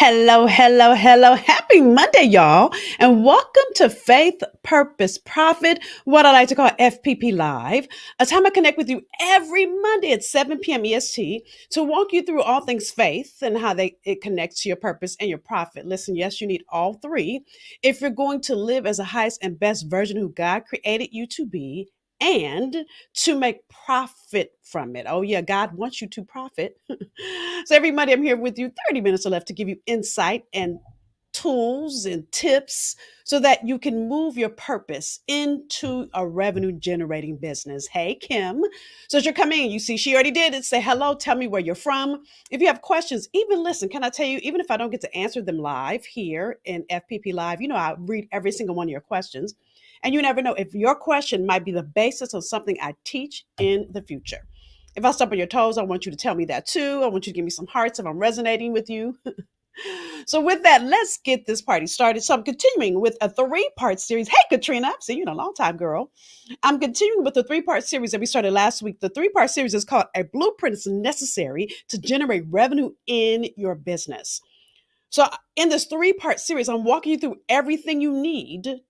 Hello, hello, hello. Happy Monday, y'all. And welcome to Faith, Purpose, Profit, what I like to call FPP Live, a time I connect with you every Monday at 7 p.m. EST to walk you through all things faith and how it connects to your purpose and your profit. Listen, yes, you need all three if you're going to live as the highest and best version who God created you to be and to make profit from it. Oh, yeah, God wants you to profit. So every Monday, I'm here with you 30 minutes or left to give you insight and tools and tips so that you can move your purpose into a revenue generating business. Hey, Kim. So as you're coming in, you see she already did it. Say hello, tell me where you're from. If you have questions, even listen, can I tell you, even if I don't get to answer them live here in FPP Live, I read every single one of your questions. And you never know if your question might be the basis of something I teach in the future. If I step on your toes, I want you to tell me that too. I want you to give me some hearts if I'm resonating with you. So, with that, let's get this party started. So, I'm continuing with a three-part series. Hey, Katrina, I've seen you in a long time, girl. I'm continuing with the three-part series that we started last week. The three-part series is called A Blueprint is Necessary to Generate Revenue in Your Business. So, in this three-part series, I'm walking you through everything you need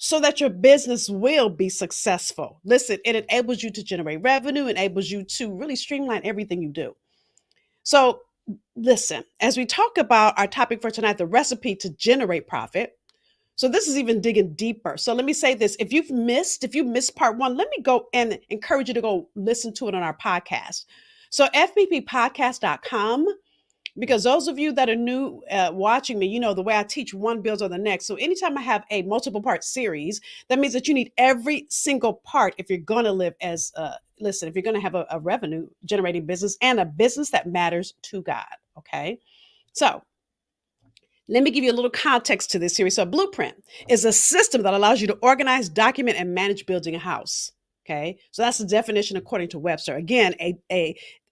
so that your business will be successful. Listen, it enables you to generate revenue, enables you to really streamline everything you do. So, listen, as we talk about our topic for tonight, the recipe to generate profit. So, this is even digging deeper. So, let me say this. If you missed part one, let me go and encourage you to go listen to it on our podcast. So, fbppodcast.com, because those of you that are new watching me, the way I teach one builds on the next. So anytime I have a multiple part series, that means that you need every single part if you're going to live as listen, if you're going to have a revenue generating business and a business that matters to God. Okay. So let me give you a little context to this series. So, a blueprint is a system that allows you to organize, document, and manage building a house. Okay, so that's the definition according to Webster. Again,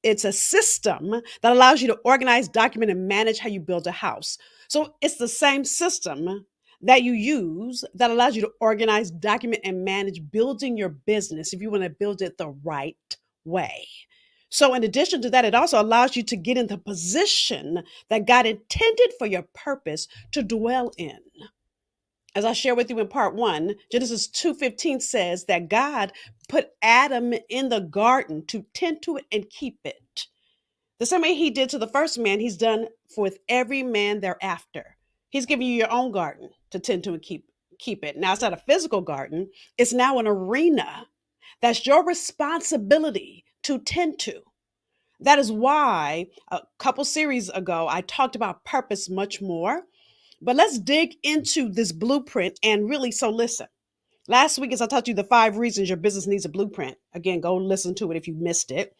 it's a system that allows you to organize, document, and manage how you build a house. So it's the same system that you use that allows you to organize, document, and manage building your business if you want to build it the right way. So, in addition to that, it also allows you to get in the position that God intended for your purpose to dwell in. As I share with you in part one, Genesis 2:15 says that God put Adam in the garden to tend to it and keep it. The same way he did to the first man, he's done for with every man thereafter. He's giving you your own garden to tend to and keep it. Now it's not a physical garden, it's now an arena that's your responsibility to tend to. That is why a couple series ago I talked about purpose much more. But let's dig into this blueprint and really, so listen. Last week, as I taught you the 5 reasons your business needs a blueprint. Again, go listen to it if you missed it.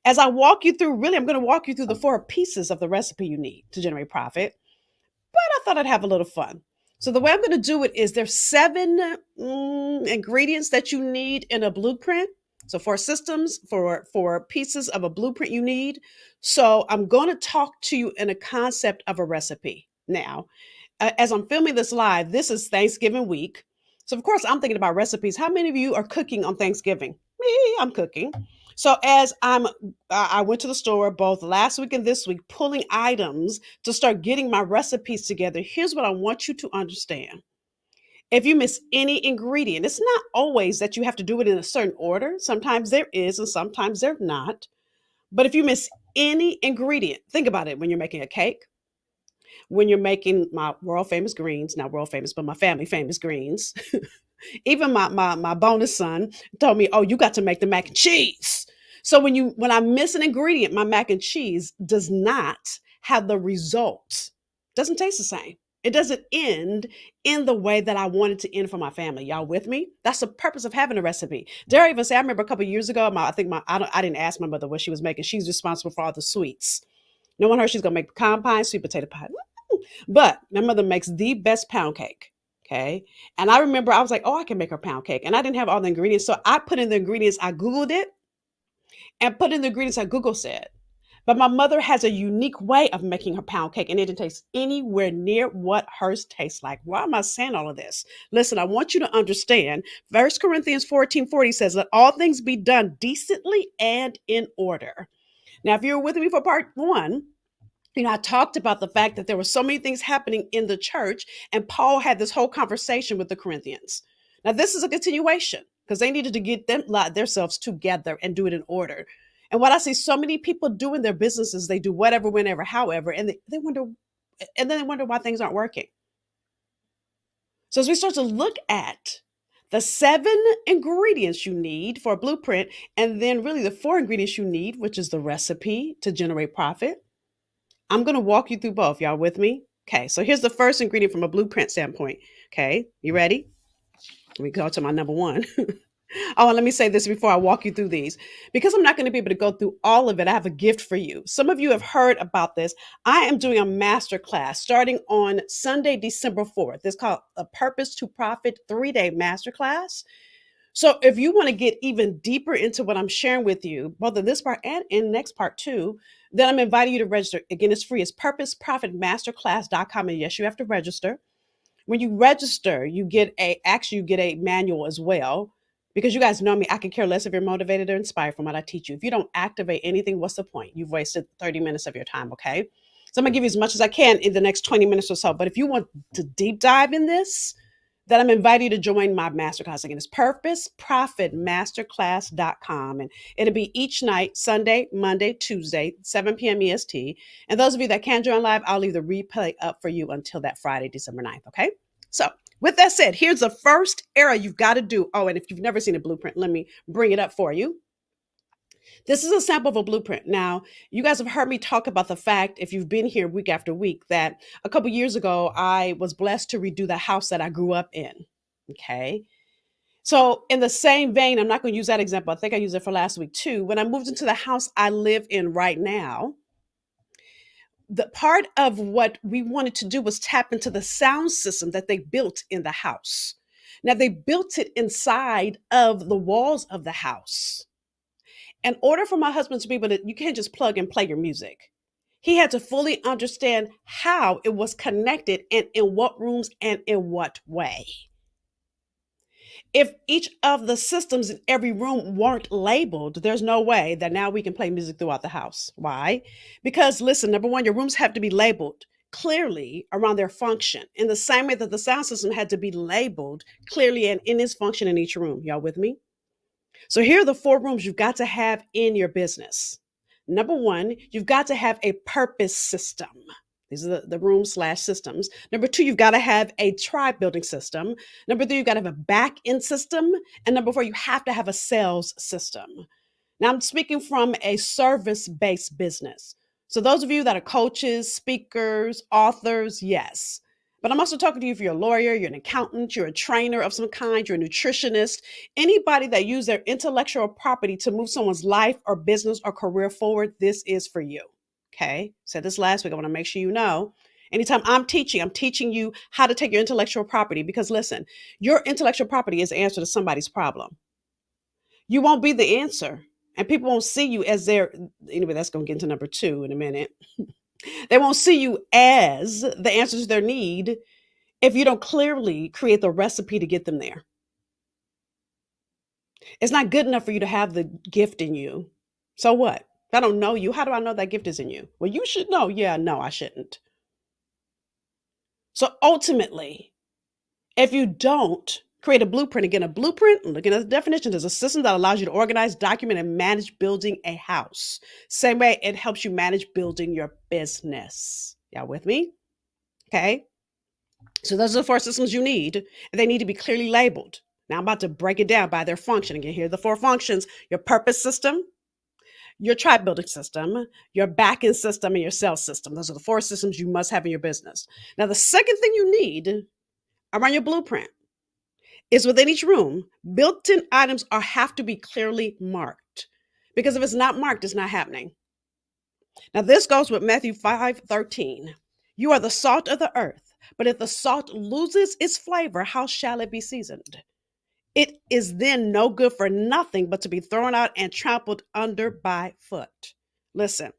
As I walk you through, really, I'm going to walk you through the 4 pieces of the recipe you need to generate profit. But I thought I'd have a little fun. So the way I'm going to do it is there's 7 ingredients that you need in a blueprint. So 4 systems, for pieces of a blueprint you need. So I'm going to talk to you in a concept of a recipe. Now, as I'm filming this live, this is Thanksgiving week. So, of course, I'm thinking about recipes. How many of you are cooking on Thanksgiving? Me, I'm cooking. So, I went to the store both last week and this week, pulling items to start getting my recipes together. Here's what I want you to understand. If you miss any ingredient, it's not always that you have to do it in a certain order. Sometimes there is, and sometimes there's not. But if you miss any ingredient, think about it when you're making a cake, when you're making my world famous greens, not world famous, but my family famous greens. Even my bonus son told me, "Oh, you got to make the mac and cheese." So when I miss an ingredient, my mac and cheese does not have the results. Doesn't taste the same. It doesn't end in the way that I wanted to end for my family. Y'all with me? That's the purpose of having a recipe. Dare I even say? I remember a couple of years ago. I didn't ask my mother what she was making. She's responsible for all the sweets. No one heard she's gonna make pecan pie, sweet potato pie. But my mother makes the best pound cake. Okay. And I remember I was like, oh, I can make her pound cake. And I didn't have all the ingredients. So I put in the ingredients, I Googled it and put in the ingredients that Google said. But my mother has a unique way of making her pound cake, and it didn't taste anywhere near what hers tastes like. Why am I saying all of this? Listen, I want you to understand. 1 Corinthians 14:40 says, let all things be done decently and in order. Now, if you were with me for part one, I talked about the fact that there were so many things happening in the church, and Paul had this whole conversation with the Corinthians. Now, this is a continuation because they needed to get themselves together and do it in order. And what I see so many people do in their businesses, they do whatever, whenever, however, and they wonder, and then they wonder why things aren't working. So as we start to look at the 7 ingredients you need for a blueprint, and then really the 4 ingredients you need, which is the recipe to generate profit, I'm going to walk you through both. Y'all with me? Okay, so here's the first ingredient from a blueprint standpoint. Okay, you ready? Let me go to my number one. Oh, and let me say this before I walk you through these. Because I'm not going to be able to go through all of it, I have a gift for you. Some of you have heard about this. I am doing a master class starting on Sunday, December 4th. It's called a Purpose to Profit 3-day master class. So if you want to get even deeper into what I'm sharing with you, both in this part and in next part too, then I'm inviting you to register. Again, it's free. It's purposeprofitmasterclass.com. And yes, you have to register. When you register, you get a manual as well. Because you guys know me, I can care less if you're motivated or inspired from what I teach you. If you don't activate anything, what's the point? You've wasted 30 minutes of your time, okay? So I'm gonna give you as much as I can in the next 20 minutes or so. But if you want to deep dive in this, then I'm inviting you to join my masterclass. Again, it's purposeprofitmasterclass.com. And it'll be each night, Sunday, Monday, Tuesday, 7 p.m. EST. And those of you that can join live, I'll leave the replay up for you until that Friday, December 9th. Okay. So with that said, here's the first area you've got to do. Oh, and if you've never seen a blueprint, let me bring it up for you. This is a sample of a blueprint. Now, you guys have heard me talk about the fact, if you've been here week after week, that a couple years ago, I was blessed to redo the house that I grew up in. Okay. So, in the same vein, I'm not going to use that example. I think I used it for last week too. When I moved into the house I live in right now, the part of what we wanted to do was tap into the sound system that they built in the house. Now, they built it inside of the walls of the house. In order for my husband to be able to, you can't just plug and play your music. He had to fully understand how it was connected and in what rooms and in what way. If each of the systems in every room weren't labeled, there's no way that now we can play music throughout the house. Why? Because listen, number one, your rooms have to be labeled clearly around their function in the same way that the sound system had to be labeled clearly and in its function in each room. Y'all with me? So here are the 4 rooms you've got to have in your business. Number one, you've got to have a purpose system. These are the rooms slash systems. Number two, you've got to have a tribe building system. Number three, you've got to have a back end system. And number four, you have to have a sales system. Now, I'm speaking from a service based business. So, those of you that are coaches, speakers, authors, yes. But I'm also talking to you if you're a lawyer, you're an accountant, you're a trainer of some kind, you're a nutritionist, anybody that use their intellectual property to move someone's life or business or career forward, this is for you. Okay. Said this last week. I want to make sure you know. Anytime I'm teaching you how to take your intellectual property because listen, your intellectual property is the answer to somebody's problem. You won't be the answer. And people won't see you as their, anyway, that's going to get into number 2 in a minute. They won't see you as the answer to their need if you don't clearly create the recipe to get them there. It's not good enough for you to have the gift in you. So what? If I don't know you, how do I know that gift is in you? Well, you should know. Yeah, no, I shouldn't. So ultimately, if you don't create a blueprint, again, a blueprint, looking at the definition, is a system that allows you to organize, document, and manage building a house. Same way it helps you manage building your business. Y'all with me? Okay. So those are the 4 systems you need, and they need to be clearly labeled. Now I'm about to break it down by their function. Again, here are the 4 functions: your purpose system, your tribe building system, your back end system, and your sales system. Those are the 4 systems you must have in your business. Now, the second thing you need around your blueprint is within each room, built-in items have to be clearly marked. Because if it's not marked, it's not happening. Now, this goes with Matthew 5:13. You are the salt of the earth, but if the salt loses its flavor, how shall it be seasoned? It is then no good for nothing but to be thrown out and trampled under by foot. Listen,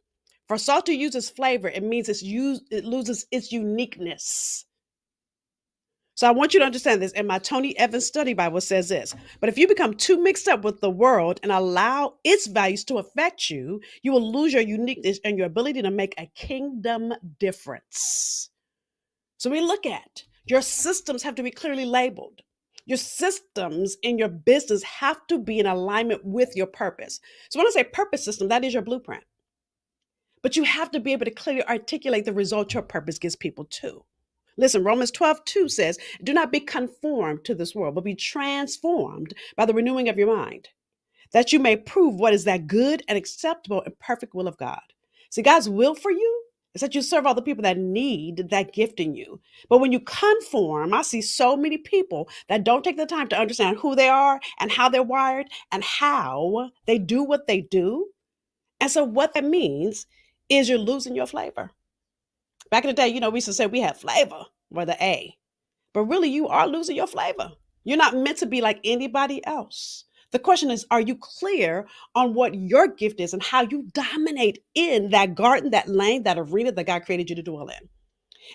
for salt to use its flavor, it means it loses its uniqueness. So I want you to understand this. And my Tony Evans study Bible says this. But if you become too mixed up with the world and allow its values to affect you, you will lose your uniqueness and your ability to make a kingdom difference. So we look at your systems have to be clearly labeled. Your systems in your business have to be in alignment with your purpose. So when I say purpose system, that is your blueprint. But you have to be able to clearly articulate the result your purpose gives people to. Listen, Romans 12:2 says, do not be conformed to this world, but be transformed by the renewing of your mind, that you may prove what is that good and acceptable and perfect will of God. See, God's will for you is that you serve all the people that need that gift in you. But when you conform, I see so many people that don't take the time to understand who they are and how they're wired and how they do what they do. And so, what that means is you're losing your flavor. Back in the day, we used to say we had flavor with the A, but really you are losing your flavor. You're not meant to be like anybody else. The question is, are you clear on what your gift is and how you dominate in that garden, that lane, that arena that God created you to dwell in?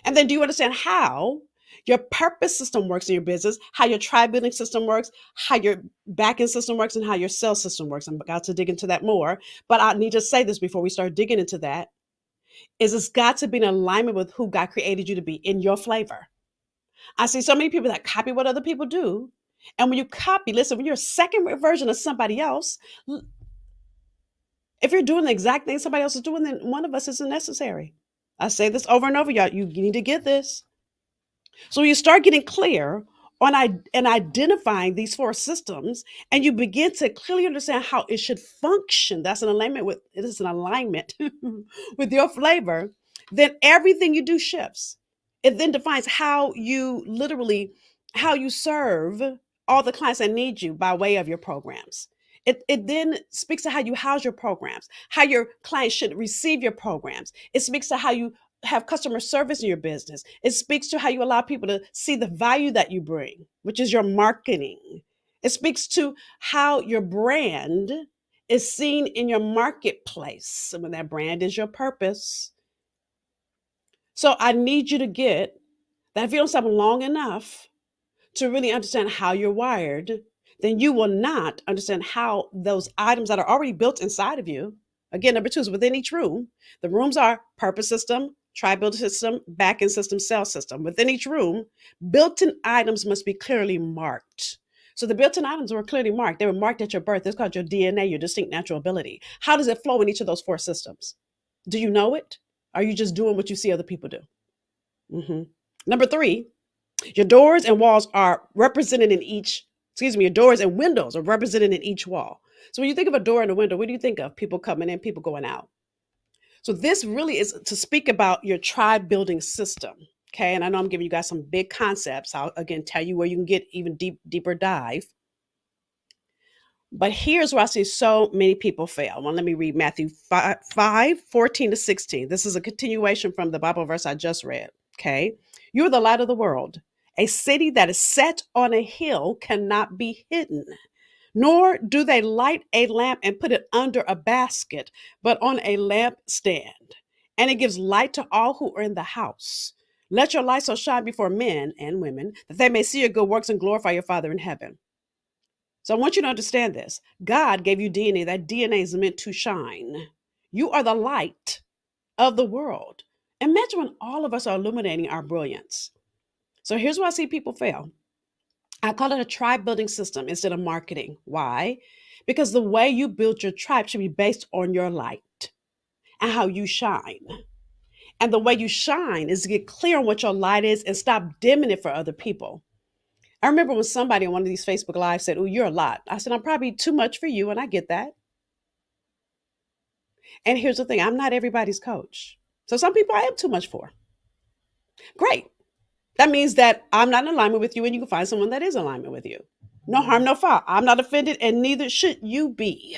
And then do you understand how your purpose system works in your business, how your tribe building system works, how your back end system works, and how your sales system works? I'm about to dig into that more, but I need to say this before we start digging into that is it's got to be in alignment with who God created you to be in your flavor. I see so many people that copy what other people do. And when you copy, listen, when you're a second version of somebody else, if you're doing the exact thing somebody else is doing, then one of us isn't necessary. I say this over and over, y'all. You need to get this. So you start getting clear on and identifying these four systems, and you begin to clearly understand how it should function. That's an alignment with it is an alignment with your flavor. Then everything you do shifts. It then defines how you serve all the clients that need you by way of your programs. It then speaks to how you house your programs, how your clients should receive your programs. It speaks to how you have customer service in your business. It speaks to how you allow people to see the value that you bring, which is your marketing. It speaks to how your brand is seen in your marketplace. And when that brand is your purpose. So I need you to get that if you don't stop long enough to really understand how you're wired, then you will not understand how those items that are already built inside of you. Again, number two is within each room. The rooms are purpose system, tri-build system, back-end system, sales system. Within each room, built-in items must be clearly marked. So the built-in items were clearly marked. They were marked at your birth. It's called your DNA, your distinct natural ability. How does it flow in each of those four systems? Do you know it? Are you just doing what you see other people do? Mhm. Number three, your doors and walls are represented in each, excuse me, your doors and windows are represented in each wall. So when you think of a door and a window, what do you think of? People coming in, people going out. So this really is to speak about your tribe building system. Okay. And I know I'm giving you guys some big concepts. I'll again tell you where you can get even deeper dive. But here's where I see so many people fail. Well, let me read Matthew 5:14-16. This is a continuation from the Bible verse I just read. Okay. You're the light of the world. A city that is set on a hill cannot be hidden, nor do they light a lamp and put it under a basket, but on a lampstand. And it gives light to all who are in the house. Let your light so shine before men and women that they may see your good works and glorify your Father in heaven. So I want you to understand this. God gave you DNA. That DNA is meant to shine. You are the light of the world. Imagine when all of us are illuminating our brilliance. So here's where I see people fail. I call it a tribe building system instead of marketing. Why? Because the way you build your tribe should be based on your light and how you shine. And the way you shine is to get clear on what your light is and stop dimming it for other people. I remember when somebody on one of these Facebook Lives said, "Oh, you're a lot." I said, "I'm probably too much for you," and I get that. And here's the thing, I'm not everybody's coach. So some people I am too much for. Great. That means that I'm not in alignment with you and you can find someone that is in alignment with you. No harm, no foul. I'm not offended and neither should you be.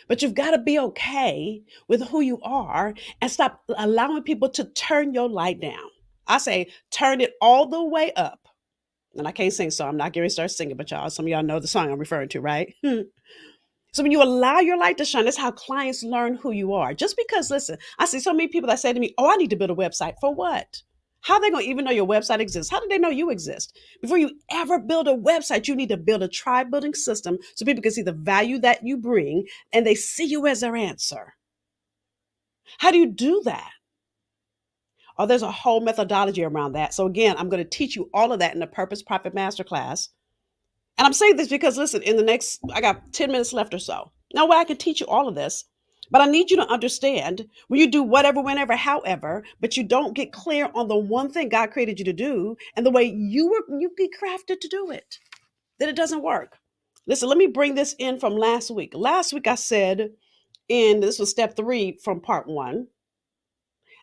But you've got to be okay with who you are and stop allowing people to turn your light down. I say turn it all the way up. And I can't sing, so I'm not going to start singing, but y'all, some of y'all know the song I'm referring to, right? So when you allow your light to shine, that's how clients learn who you are. Just because, listen, I see so many people that say to me, "Oh, I need to build a website." For what? How are they going to even know your website exists? How do they know you exist? Before you ever build a website, you need to build a tribe building system so people can see the value that you bring and they see you as their answer. How do you do that? Oh, there's a whole methodology around that. So again, I'm going to teach you all of that in the Purpose Profit Masterclass. And I'm saying this because listen, in the next, I got 10 minutes left or so. No way I can teach you all of this. But I need you to understand when you do whatever, whenever, however, but you don't get clear on the one thing God created you to do and the way you be crafted to do it, then it doesn't work. Listen, let me bring this in from last week. Last week I said, in this was step 3 from part 1.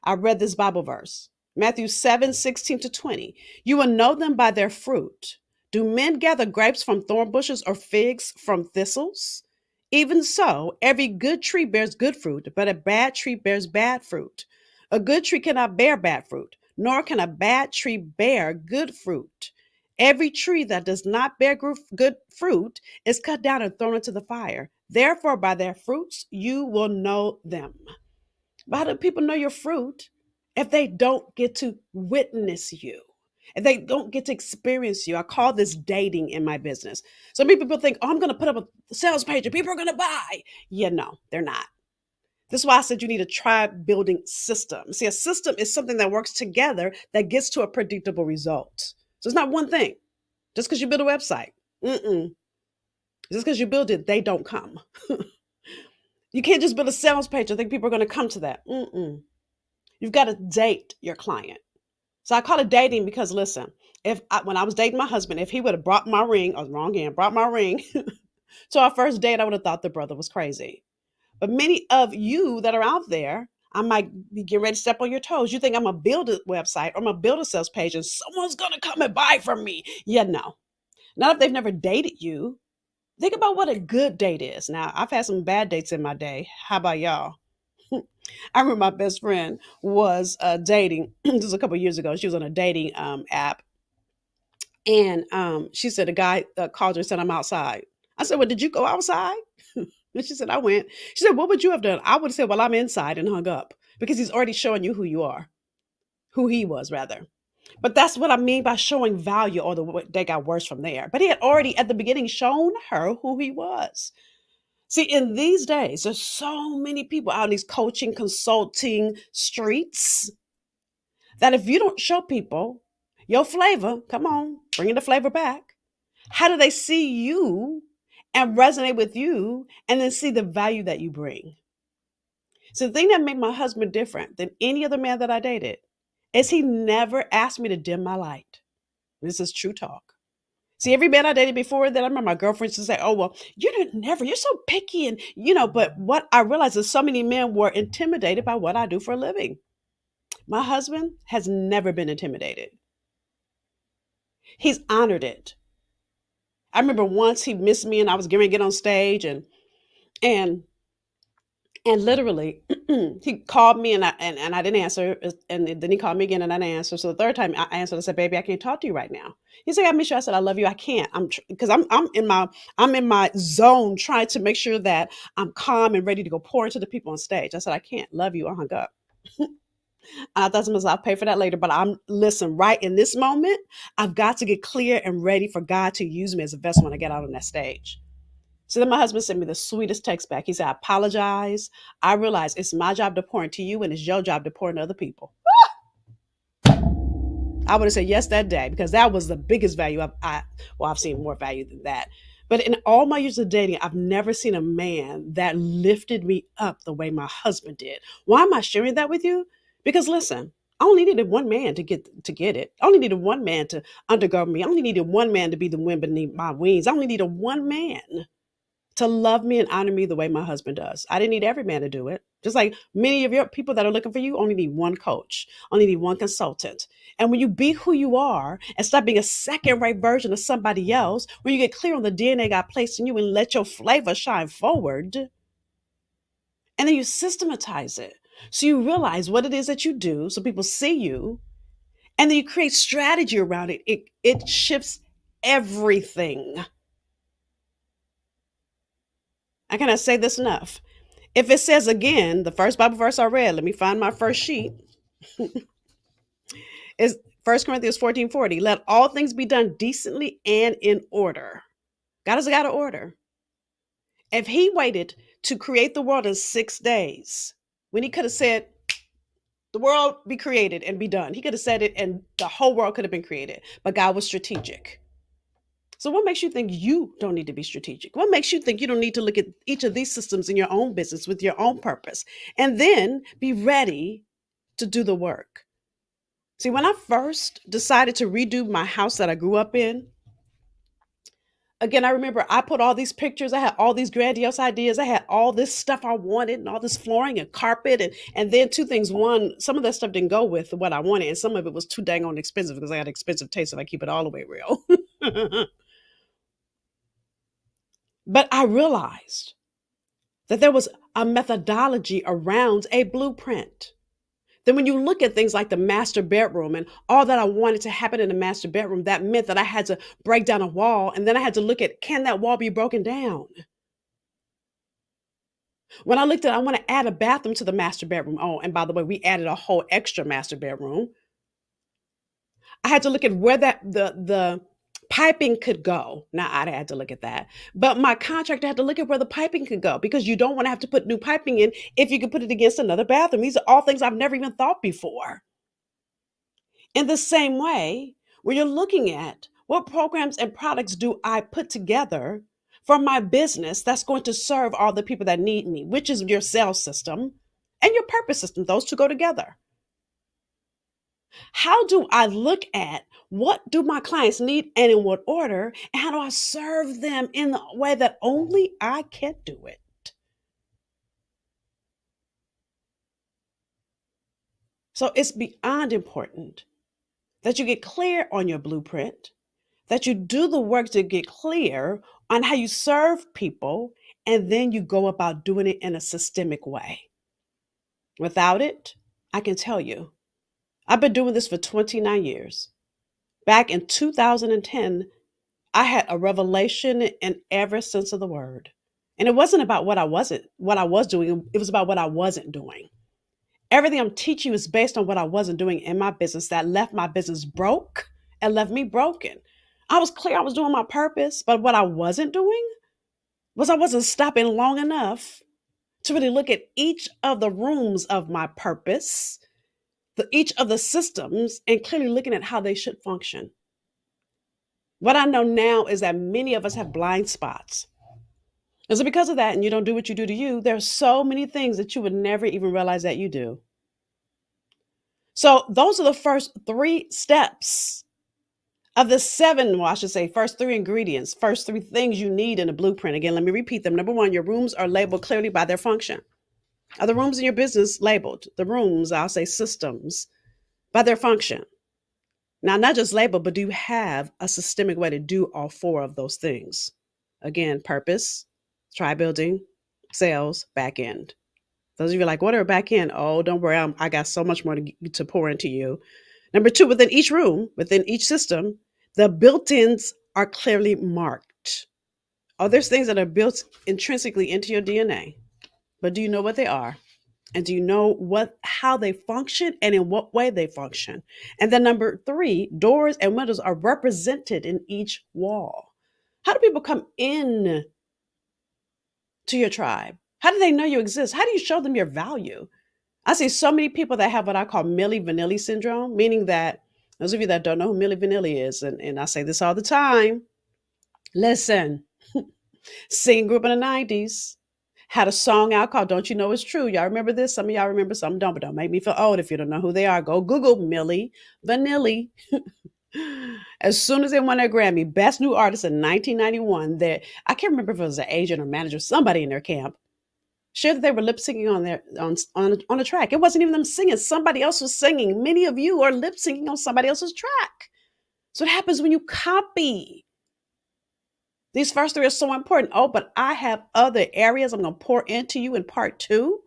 I read this Bible verse, Matthew 7:16-20. You will know them by their fruit. Do men gather grapes from thorn bushes or figs from thistles? Even so, every good tree bears good fruit, but a bad tree bears bad fruit. A good tree cannot bear bad fruit, nor can a bad tree bear good fruit. Every tree that does not bear good fruit is cut down and thrown into the fire. Therefore, by their fruits you will know them. But how do people know your fruit if they don't get to witness you? If they don't get to experience you? I call this dating in my business. So many people think, oh, I'm going to put up a sales page and people are going to buy. Yeah, no, they're not. This is why I said you need a tribe building system. See, a system is something that works together that gets to a predictable result. So it's not one thing. Just because you build a website, just because you build it, they don't come. You can't just build a sales page and think people are going to come to that. You've got to date your client. So I call it dating because listen, when I was dating my husband, if he would have brought my ring, I was wrong again, brought my ring to our first date, I would have thought the brother was crazy. But many of you that are out there, I might be getting ready to step on your toes. You think I'm gonna build a website or I'm gonna build a sales page and someone's gonna come and buy from me. Yeah, no. Not if they've never dated you. Think about what a good date is. Now, I've had some bad dates in my day. How about y'all? I remember my best friend was dating. This was a couple of years ago. She was on a dating app, and she said a guy called her and said, "I'm outside." I said, "Well, did you go outside?" And she said, "I went." She said, "What would you have done?" I would have said, "Well, I'm inside," and hung up because he's already showing you who you are, who he was rather. But that's what I mean by showing value, or they got worse from there. But he had already at the beginning shown her who he was. See, in these days, there's so many people out in these coaching, consulting streets that if you don't show people your flavor, come on, bringing the flavor back, how do they see you and resonate with you and then see the value that you bring? So the thing that made my husband different than any other man that I dated is he never asked me to dim my light. This is true talk. See, every man I dated before that, I remember my girlfriends would say, "Oh, well, you're so picky." And, but what I realized is so many men were intimidated by what I do for a living. My husband has never been intimidated. He's honored it. I remember once he missed me and I was getting ready to get on stage and and literally he called me and I didn't answer, and then he called me again and I didn't answer. So the third time I answered, I said, "Baby, I can't talk to you right now." He said, "I miss you." I said, "I love you. I can't. Because I'm in my zone trying to make sure that I'm calm and ready to go pour into the people on stage." I said, "I can't. Love you." I hung up. I thought to myself, I'll pay for that later. But listen, right in this moment, I've got to get clear and ready for God to use me as a vessel when I get out on that stage. So then my husband sent me the sweetest text back. He said, "I apologize. I realize it's my job to pour into you and it's your job to pour into other people." I would have said yes that day because that was the biggest value I've seen more value than that. But in all my years of dating, I've never seen a man that lifted me up the way my husband did. Why am I sharing that with you? Because listen, I only needed one man to get it. I only needed one man to undergird me. I only needed one man to be the wind beneath my wings. I only needed one man to love me and honor me the way my husband does. I didn't need every man to do it. Just like many of your people that are looking for you only need one coach, only need one consultant. And when you be who you are and stop being a second rate version of somebody else, when you get clear on the DNA God placed in you and let your flavor shine forward, and then you systematize it. So you realize what it is that you do so people see you, and then you create strategy around it. It shifts everything. I cannot say this enough. If it says again, the first Bible verse I read, let me find my first sheet. It's 1 Corinthians 14:40. Let all things be done decently and in order. God has got to order. If he waited to create the world in 6 days, when he could have said, the world be created and be done, he could have said it and the whole world could have been created. But God was strategic. So, what makes you think you don't need to be strategic? What makes you think you don't need to look at each of these systems in your own business with your own purpose and then be ready to do the work? See, when I first decided to redo my house that I grew up in, again, I remember I put all these pictures. I had all these grandiose ideas. I had all this stuff I wanted and all this flooring and carpet. And then two things. One, some of that stuff didn't go with what I wanted. And some of it was too dang on expensive because I had expensive taste if I keep it all the way real. But I realized that there was a methodology around a blueprint. Then when you look at things like the master bedroom and all that I wanted to happen in the master bedroom, that meant that I had to break down a wall and then I had to look at, can that wall be broken down? When I looked at, I want to add a bathroom to the master bedroom. Oh, and by the way, we added a whole extra master bedroom. I had to look at where the piping could go. Now I had to look at that. But my contractor had to look at where the piping could go because you don't want to have to put new piping in if you could put it against another bathroom. These are all things I've never even thought before. In the same way, when you're looking at what programs and products do I put together for my business that's going to serve all the people that need me, which is your sales system and your purpose system, those two go together. How do I look at what do my clients need and in what order, and how do I serve them in the way that only I can do it? So it's beyond important that you get clear on your blueprint, that you do the work to get clear on how you serve people, and then you go about doing it in a systemic way. Without it, I can tell you, I've been doing this for 29 years. Back in 2010, I had a revelation in every sense of the word. And it wasn't about what I was doing, it was about what I wasn't doing. Everything I'm teaching is based on what I wasn't doing in my business that left my business broke and left me broken. I was clear I was doing my purpose, but what I wasn't doing was I wasn't stopping long enough to really look at each of the rooms of my purpose, each of the systems, and clearly looking at how they should function. What I know now is that many of us have blind spots. And so, because of that, and you don't do what you do to you, there are so many things that you would never even realize that you do. So, those are the first three steps of the seven, well, I should say, first three ingredients, first three things you need in a blueprint. Again, let me repeat them. Number one, your rooms are labeled clearly by their function. Are the rooms in your business labeled? The rooms, I'll say systems, by their function. Now, not just labeled, but do you have a systemic way to do all four of those things? Again, purpose, try building, sales, back end. Those of you are like, what are back end? Oh, don't worry. I got so much more to pour into you. Number two, within each room, within each system, the built-ins are clearly marked. Oh, there's things that are built intrinsically into your DNA, but do you know what they are? And do you know how they function and in what way they function? And then number three, doors and windows are represented in each wall. How do people come in to your tribe? How do they know you exist? How do you show them your value? I see so many people that have what I call Milli Vanilli syndrome, meaning that those of you that don't know who Milli Vanilli is, and I say this all the time, listen, singing group in the 90s, had a song out called Don't You Know It's True. Y'all remember this? Some of y'all remember, some don't, but don't make me feel old if you don't know who they are. Go Google Milli Vanilli. As soon as they won their Grammy, Best New Artist in 1991, I can't remember if it was an agent or manager, somebody in their camp, shared that they were lip syncing on a track. It wasn't even them singing. Somebody else was singing. Many of you are lip syncing on somebody else's track. So what happens when you copy? These first three are so important. Oh, but I have other areas I'm going to pour into you in part two.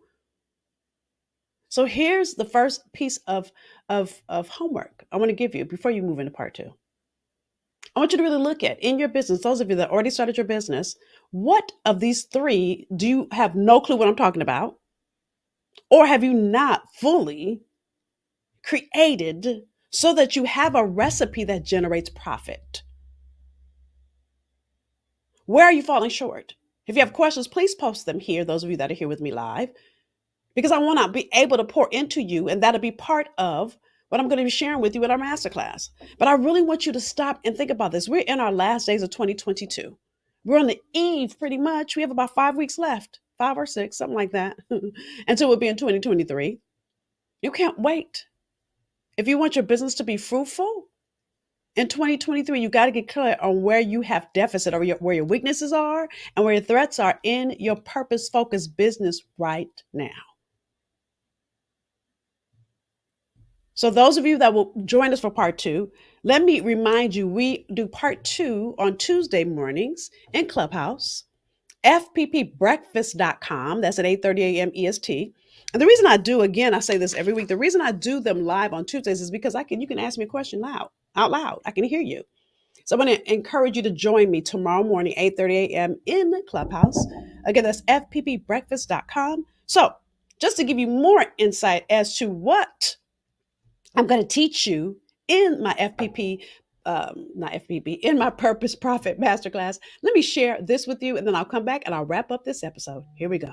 So here's the first piece of homework I want to give you before you move into part two. I want you to really look at in your business, those of you that already started your business, what of these three do you have no clue what I'm talking about? Or have you not fully created so that you have a recipe that generates profit. Where are you falling short? If you have questions, please post them here, those of you that are here with me live, because I want to be able to pour into you, and that'll be part of what I'm going to be sharing with you in our masterclass. But I really want you to stop and think about this. We're in our last days of 2022. We're on the eve, pretty much. We have about 5 weeks left, 5 or 6, something like that, until we'll be in 2023. You can't wait. If you want your business to be fruitful in 2023, you got to get clear on where you have deficit, or where your weaknesses are and where your threats are in your purpose focused business right now. So, those of you that will join us for part two, let me remind you we do part two on Tuesday mornings in Clubhouse, fppbreakfast.com. That's at 8:30 a.m. EST. And the reason I do, again, I say this every week, the reason I do them live on Tuesdays is because you can ask me a question out loud. I can hear you. So I'm going to encourage you to join me tomorrow morning, 8:30 a.m. in Clubhouse. Again, that's fppbreakfast.com. So just to give you more insight as to what I'm going to teach you in my FPP, not FPP, in my Purpose Profit Masterclass. Let me share this with you, and then I'll come back and I'll wrap up this episode. Here we go.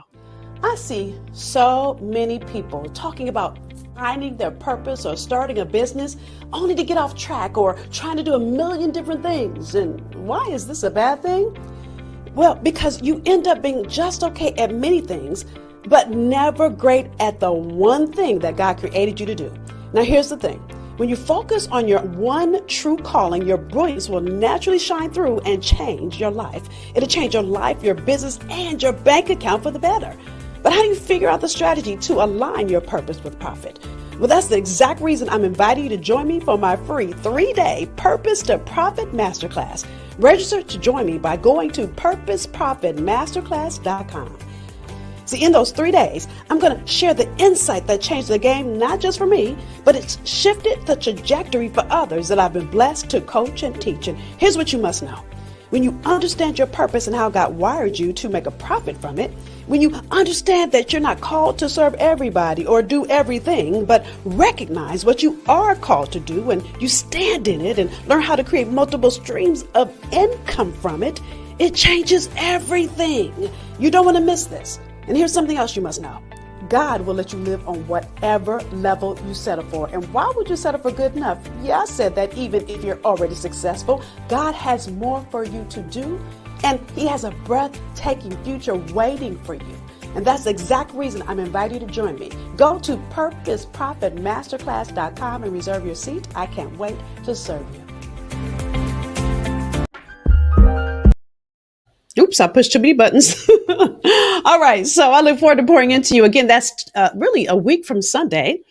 I see so many people talking about finding their purpose or starting a business only to get off track or trying to do a million different things. And why is this a bad thing? Well, because you end up being just okay at many things, but never great at the one thing that God created you to do. Now, here's the thing. When you focus on your one true calling, your brilliance will naturally shine through and change your life. It'll change your life, your business, and your bank account for the better. But how do you figure out the strategy to align your purpose with profit? Well, that's the exact reason I'm inviting you to join me for my free 3-day Purpose to Profit Masterclass. Register to join me by going to purposeprofitmasterclass.com. See, in those 3 days, I'm going to share the insight that changed the game, not just for me, but it's shifted the trajectory for others that I've been blessed to coach and teach. And here's what you must know. When you understand your purpose and how God wired you to make a profit from it, when you understand that you're not called to serve everybody or do everything, but recognize what you are called to do and you stand in it and learn how to create multiple streams of income from it, it changes everything. You don't want to miss this. And here's something else you must know. God will let you live on whatever level you settle for. And why would you settle for good enough? Yeah, I said that even if you're already successful, God has more for you to do. And He has a breathtaking future waiting for you. And that's the exact reason I'm inviting you to join me. Go to purposeprofitmasterclass.com and reserve your seat. I can't wait to serve you. Oops, I pushed too many buttons. All right, so I look forward to pouring into you. Again, that's really a week from Sunday.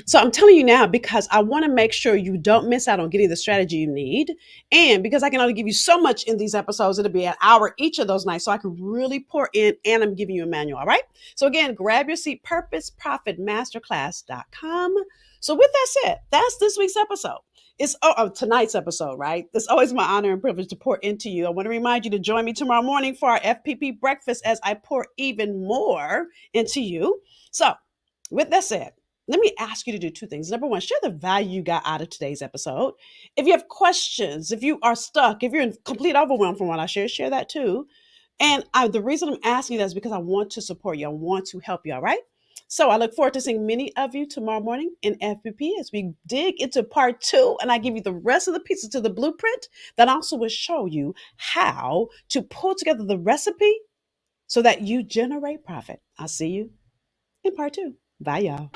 So I'm telling you now because I want to make sure you don't miss out on getting the strategy you need. And because I can only give you so much in these episodes, it'll be an hour each of those nights. So I can really pour in, and I'm giving you a manual. All right. So again, grab your seat, purposeprofitmasterclass.com. So with that said, that's this week's episode. It's tonight's episode, right? It's always my honor and privilege to pour into you. I want to remind you to join me tomorrow morning for our FPP breakfast as I pour even more into you. So with that said, let me ask you to do two things. Number one, share the value you got out of today's episode. If you have questions, if you are stuck, if you're in complete overwhelm from what I share that too. And the reason I'm asking you that is because I want to support you. I want to help you. All right. So I look forward to seeing many of you tomorrow morning in FPP as we dig into part two. And I give you the rest of the pieces to the blueprint that also will show you how to pull together the recipe so that you generate profit. I'll see you in part two. Bye, y'all.